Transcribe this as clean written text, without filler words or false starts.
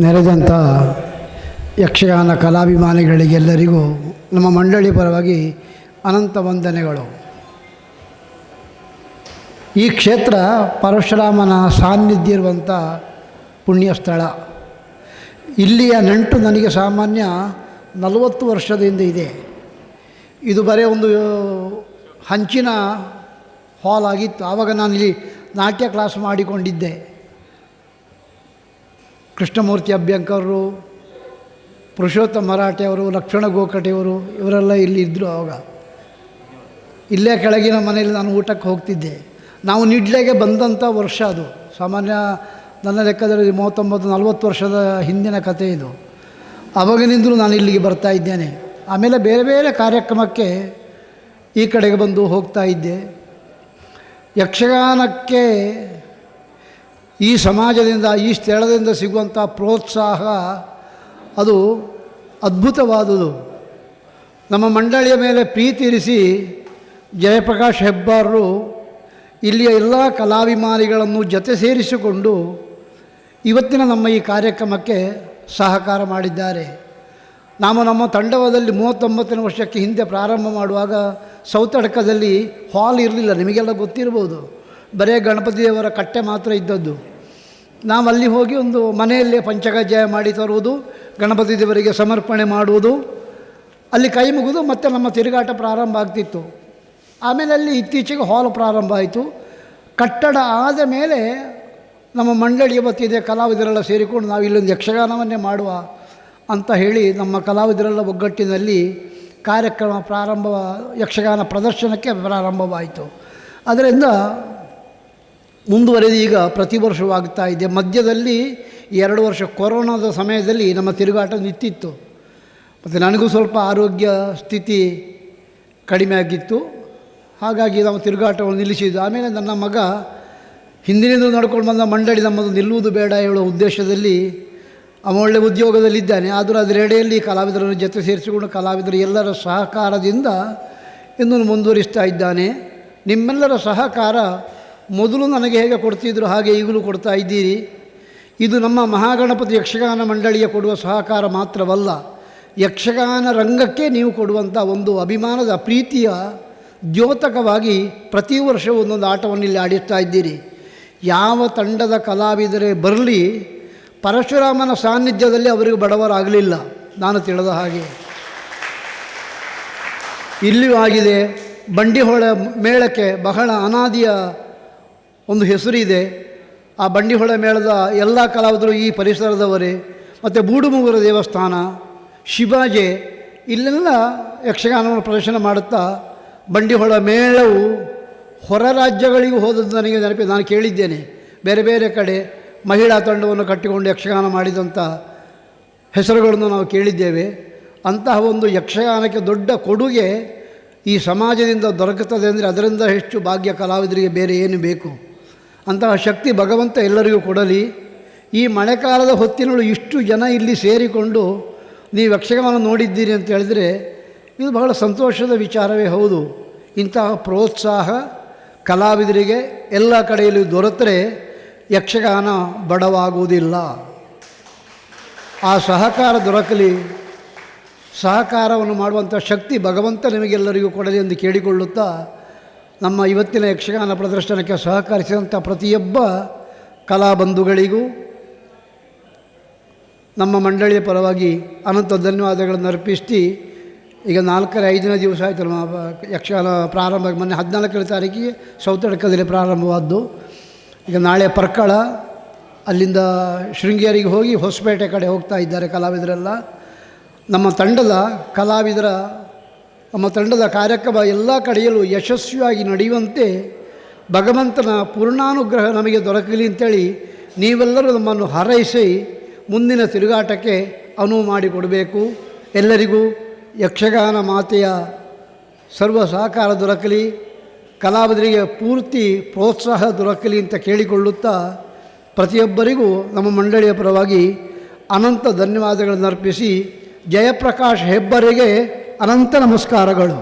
ನೆರೆದಂಥ ಯಕ್ಷಗಾನ ಕಲಾಭಿಮಾನಿಗಳಿಗೆಲ್ಲರಿಗೂ ನಮ್ಮ ಮಂಡಳಿ ಪರವಾಗಿ ಅನಂತ ವಂದನೆಗಳು. ಈ ಕ್ಷೇತ್ರ ಪರಶುರಾಮನ ಸಾನ್ನಿಧ್ಯ ಇರುವಂಥ ಪುಣ್ಯ ಸ್ಥಳ. ಇಲ್ಲಿಯ ನಂಟು ನನಗೆ ಸಾಮಾನ್ಯ 40 ವರ್ಷದಿಂದ ಇದೆ. ಇದು ಬರೀ ಒಂದು ಹಂಚಿನ ಹಾಲ್ ಆಗಿತ್ತು. ಆವಾಗ ನಾನಿಲ್ಲಿ ನಾಟ್ಯ ಕ್ಲಾಸ್ ಮಾಡಿಕೊಂಡಿದ್ದೆ. ಕೃಷ್ಣಮೂರ್ತಿ ಅಭ್ಯಂಕರರು, ಪುರುಷೋತ್ತಮ ಮರಾಠೆಯವರು, ಲಕ್ಷ್ಮಣ ಗೋಕಟೆಯವರು ಇವರೆಲ್ಲ ಇಲ್ಲಿ ಇದ್ದರು. ಆವಾಗ ಇಲ್ಲೇ ಕೆಳಗಿನ ಮನೆಯಲ್ಲಿ ನಾನು ಊಟಕ್ಕೆ ಹೋಗ್ತಿದ್ದೆ. ನಾವು ನಿಡ್ಲೆಗೆ ಬಂದಂಥ ವರ್ಷ ಅದು. ಸಾಮಾನ್ಯ ನನ್ನ ಲೆಕ್ಕದಲ್ಲಿ 39-40 ವರ್ಷದ ಹಿಂದಿನ ಕಥೆ ಇದು. ಆವಾಗಿನಿಂದಲೂ ನಾನು ಇಲ್ಲಿಗೆ ಬರ್ತಾ ಇದ್ದೇನೆ. ಆಮೇಲೆ ಬೇರೆ ಬೇರೆ ಕಾರ್ಯಕ್ರಮಕ್ಕೆ ಈ ಕಡೆಗೆ ಬಂದು ಹೋಗ್ತಾ ಇದ್ದೆ. ಯಕ್ಷಗಾನಕ್ಕೆ ಈ ಸಮಾಜದಿಂದ, ಈ ಸ್ಥಳದಿಂದ ಸಿಗುವಂಥ ಪ್ರೋತ್ಸಾಹ ಅದು ಅದ್ಭುತವಾದುದು. ನಮ್ಮ ಮಂಡಳಿಯ ಮೇಲೆ ಪ್ರೀತಿ ಇರಿಸಿ ಜಯಪ್ರಕಾಶ್ ಹೆಬ್ಬಾರರು ಇಲ್ಲಿಯ ಎಲ್ಲ ಕಲಾಭಿಮಾನಿಗಳನ್ನು ಜೊತೆ ಸೇರಿಸಿಕೊಂಡು ಇವತ್ತಿನ ನಮ್ಮ ಈ ಕಾರ್ಯಕ್ರಮಕ್ಕೆ ಸಹಕಾರ ಮಾಡಿದ್ದಾರೆ. ನಮ್ಮ ತಂಡವದಲ್ಲಿ 39ನೇ ವರ್ಷಕ್ಕೆ ಹಿಂದೆ ಪ್ರಾರಂಭ ಮಾಡುವಾಗ ಸೌತಡ್ಕದಲ್ಲಿ ಹಾಲ್ ಇರಲಿಲ್ಲ. ನಿಮಗೆಲ್ಲ ಗೊತ್ತಿರ್ಬೋದು. ಬರೇ ಗಣಪತಿ ದೇವರ ಕಟ್ಟೆ ಮಾತ್ರ ಇದ್ದದ್ದು. ನಾವಲ್ಲಿ ಹೋಗಿ ಒಂದು ಮನೆಯಲ್ಲೇ ಪಂಚಕಜ್ಜಾಯ ಮಾಡಿ ತರುವುದು, ಗಣಪತಿ ದೇವರಿಗೆ ಸಮರ್ಪಣೆ ಮಾಡುವುದು, ಅಲ್ಲಿ ಕೈ ಮುಗಿದು ಮತ್ತೆ ನಮ್ಮ ತಿರುಗಾಟ ಪ್ರಾರಂಭ ಆಗ್ತಿತ್ತು. ಆಮೇಲೆ ಅಲ್ಲಿ ಇತ್ತೀಚೆಗೆ ಹಾಲ್ ಪ್ರಾರಂಭ ಆಯಿತು. ಕಟ್ಟಡ ಆದ ಮೇಲೆ ನಮ್ಮ ಮಂಡಳಿಯ ವತಿಯಿದೆ ಕಲಾವಿದರೆಲ್ಲ ಸೇರಿಕೊಂಡು ನಾವು ಇಲ್ಲೊಂದು ಯಕ್ಷಗಾನವನ್ನೇ ಮಾಡುವ ಅಂತ ಹೇಳಿ ನಮ್ಮ ಕಲಾವಿದರೆಲ್ಲ ಒಗ್ಗಟ್ಟಿನಲ್ಲಿ ಕಾರ್ಯಕ್ರಮ ಯಕ್ಷಗಾನ ಪ್ರದರ್ಶನಕ್ಕೆ ಪ್ರಾರಂಭವಾಯಿತು. ಅದರಿಂದ ಮುಂದುವರೆದು ಈಗ ಪ್ರತಿ ವರ್ಷವಾಗ್ತಾ ಇದೆ. ಮಧ್ಯದಲ್ಲಿ 2 ವರ್ಷ ಕೊರೋನಾದ ಸಮಯದಲ್ಲಿ ನಮ್ಮ ತಿರುಗಾಟ ನಿಂತಿತ್ತು. ಮತ್ತು ನನಗೂ ಸ್ವಲ್ಪ ಆರೋಗ್ಯ ಸ್ಥಿತಿ ಕಡಿಮೆ ಆಗಿತ್ತು. ಹಾಗಾಗಿ ನಾವು ತಿರುಗಾಟವನ್ನು ನಿಲ್ಲಿಸಿದ್ದು. ಆಮೇಲೆ ನನ್ನ ಮಗ ಹಿಂದಿನಿಂದ ನಡ್ಕೊಂಡು ಬಂದ ಮಂಡಳಿ ನಮ್ಮದು ನಿಲ್ಲುವುದು ಬೇಡ ಹೇಳುವ ಉದ್ದೇಶದಲ್ಲಿ ಒಳ್ಳೆಯ ಉದ್ಯೋಗದಲ್ಲಿದ್ದಾನೆ. ಆದರೂ ಅದರೆಡೆಯಲ್ಲಿ ಕಲಾವಿದರನ್ನು ಜೊತೆ ಸೇರಿಸಿಕೊಂಡು ಕಲಾವಿದರು ಎಲ್ಲರ ಸಹಕಾರದಿಂದ ಇನ್ನೂ ಮುಂದುವರಿಸ್ತಾ ಇದ್ದಾನೆ. ನಿಮ್ಮೆಲ್ಲರ ಸಹಕಾರ ಮೊದಲು ನನಗೆ ಹೇಗೆ ಕೊಡ್ತಿದ್ರು ಹಾಗೆ ಈಗಲೂ ಕೊಡ್ತಾ ಇದ್ದೀರಿ. ಇದು ನಮ್ಮ ಮಹಾಗಣಪತಿ ಯಕ್ಷಗಾನ ಮಂಡಳಿಯ ಕೊಡುವ ಸಹಕಾರ ಮಾತ್ರವಲ್ಲ, ಯಕ್ಷಗಾನ ರಂಗಕ್ಕೆ ನೀವು ಕೊಡುವಂಥ ಒಂದು ಅಭಿಮಾನದ ಪ್ರೀತಿಯ ದ್ಯೋತಕವಾಗಿ ಪ್ರತಿ ವರ್ಷ ಒಂದೊಂದು ಆಟವನ್ನು ಇಲ್ಲಿ ಆಡಿಸ್ತಾ ಇದ್ದೀರಿ. ಯಾವ ತಂಡದ ಕಲಾವಿದರೇ ಬರಲಿ, ಪರಶುರಾಮನ ಸಾನ್ನಿಧ್ಯದಲ್ಲಿ ಅವರಿಗೆ ಬಡವರಾಗಲಿಲ್ಲ ನಾನು ತಿಳಿದ ಹಾಗೆ. ಇಲ್ಲಿಯೂ ಆಗಿದೆ. ಬಂಡಿಹೊಳೆ ಮೇಳಕ್ಕೆ ಬಹಳ ಅನಾದಿಯ ಒಂದು ಹೆಸರಿದೆ. ಆ ಬಂಡಿಹೊಳೆ ಮೇಳದ ಎಲ್ಲ ಕಲಾವಿದರು ಈ ಪರಿಸರದವರೇ. ಮತ್ತು ಬೂಡುಮುಗುರ ದೇವಸ್ಥಾನ, ಶಿವಾಜೆ, ಇಲ್ಲೆಲ್ಲ ಯಕ್ಷಗಾನವನ್ನು ಪ್ರದರ್ಶನ ಮಾಡುತ್ತಾ ಬಂಡಿಹೊಳೆ ಮೇಳವು ಹೊರ ರಾಜ್ಯಗಳಿಗೂ ಹೋದದ್ದು ನನಗೆ ನೆನಪಿದೆ. ನಾನು ಕೇಳಿದ್ದೇನೆ, ಬೇರೆ ಬೇರೆ ಕಡೆ ಮಹಿಳಾ ತಂಡವನ್ನು ಕಟ್ಟಿಕೊಂಡು ಯಕ್ಷಗಾನ ಮಾಡಿದಂಥ ಹೆಸರುಗಳನ್ನು ನಾವು ಕೇಳಿದ್ದೇವೆ. ಅಂತಹ ಒಂದು ಯಕ್ಷಗಾನಕ್ಕೆ ದೊಡ್ಡ ಕೊಡುಗೆ ಈ ಸಮಾಜದಿಂದ ದೊರಕುತ್ತದೆ ಅಂದರೆ ಅದರಿಂದ ಹೆಚ್ಚು ಭಾಗ್ಯ ಕಲಾವಿದರಿಗೆ ಬೇರೆ ಏನು ಬೇಕು. ಅಂತಹ ಶಕ್ತಿ ಭಗವಂತ ಎಲ್ಲರಿಗೂ ಕೊಡಲಿ. ಈ ಮಳೆಕಾಲದ ಹೊತ್ತಿನಲ್ಲೂ ಇಷ್ಟು ಜನ ಇಲ್ಲಿ ಸೇರಿಕೊಂಡು ನೀವು ಯಕ್ಷಗಾನ ನೋಡಿದ್ದೀರಿ ಅಂತ ಹೇಳಿದರೆ ಇದು ಬಹಳ ಸಂತೋಷದ ವಿಚಾರವೇ ಹೌದು. ಇಂತಹ ಪ್ರೋತ್ಸಾಹ ಕಲಾವಿದರಿಗೆ ಎಲ್ಲ ಕಡೆಯಲ್ಲೂ ದೊರೆತರೆ ಯಕ್ಷಗಾನ ಬಡವಾಗುವುದಿಲ್ಲ. ಆ ಸಹಕಾರ ದೊರಕಲಿ. ಸಹಕಾರವನ್ನು ಮಾಡುವಂಥ ಶಕ್ತಿ ಭಗವಂತ ನಿಮಗೆಲ್ಲರಿಗೂ ಕೊಡಲಿ ಎಂದು ಕೇಳಿಕೊಳ್ಳುತ್ತಾ, ನಮ್ಮ ಇವತ್ತಿನ ಯಕ್ಷಗಾನ ಪ್ರದರ್ಶನಕ್ಕೆ ಸಹಕರಿಸಿದಂಥ ಪ್ರತಿಯೊಬ್ಬ ಕಲಾಬಂಧುಗಳಿಗೂ ನಮ್ಮ ಮಂಡಳಿಯ ಪರವಾಗಿ ಅನಂತ ಧನ್ಯವಾದಗಳನ್ನು ಅರ್ಪಿಸಿ, ಈಗ 4-5ನೇ ದಿವಸ ಆಯಿತು ನಮ್ಮ ಯಕ್ಷಗಾನ ಪ್ರಾರಂಭ. ಮೊನ್ನೆ 14ನೇ ತಾರೀಕಿಗೆ ಸೌತಡ್ಕದಲ್ಲಿ ಪ್ರಾರಂಭವಾದ್ದು. ಈಗ ನಾಳೆ ಪರ್ಕಳ, ಅಲ್ಲಿಂದ ಶೃಂಗೇರಿಗೆ ಹೋಗಿ ಹೊಸಪೇಟೆ ಕಡೆ ಹೋಗ್ತಾ ಇದ್ದಾರೆ ಕಲಾವಿದರೆಲ್ಲ. ನಮ್ಮ ತಂಡದ ಕಾರ್ಯಕ್ರಮ ಎಲ್ಲ ಕಡೆಯಲ್ಲೂ ಯಶಸ್ವಿಯಾಗಿ ನಡೆಯುವಂತೆ ಭಗವಂತನ ಪೂರ್ಣಾನುಗ್ರಹ ನಮಗೆ ದೊರಕಲಿ ಅಂತೇಳಿ ನೀವೆಲ್ಲರೂ ನಮ್ಮನ್ನು ಹಾರೈಸಿ ಮುಂದಿನ ತಿರುಗಾಟಕ್ಕೆ ಅನುವು ಮಾಡಿಕೊಡಬೇಕು. ಎಲ್ಲರಿಗೂ ಯಕ್ಷಗಾನ ಮಾತೆಯ ಸರ್ವ ಸಹಕಾರ ದೊರಕಲಿ, ಕಲಾವಿದರಿಗೆ ಪೂರ್ತಿ ಪ್ರೋತ್ಸಾಹ ದೊರಕಲಿ ಅಂತ ಕೇಳಿಕೊಳ್ಳುತ್ತಾ ಪ್ರತಿಯೊಬ್ಬರಿಗೂ ನಮ್ಮ ಮಂಡಳಿಯ ಪರವಾಗಿ ಅನಂತ ಧನ್ಯವಾದಗಳನ್ನು ಅರ್ಪಿಸಿ ಜಯಪ್ರಕಾಶ್ ಹೆಬ್ಬರಿಗೆ ಅನಂತ ನಮಸ್ಕಾರಗಳು.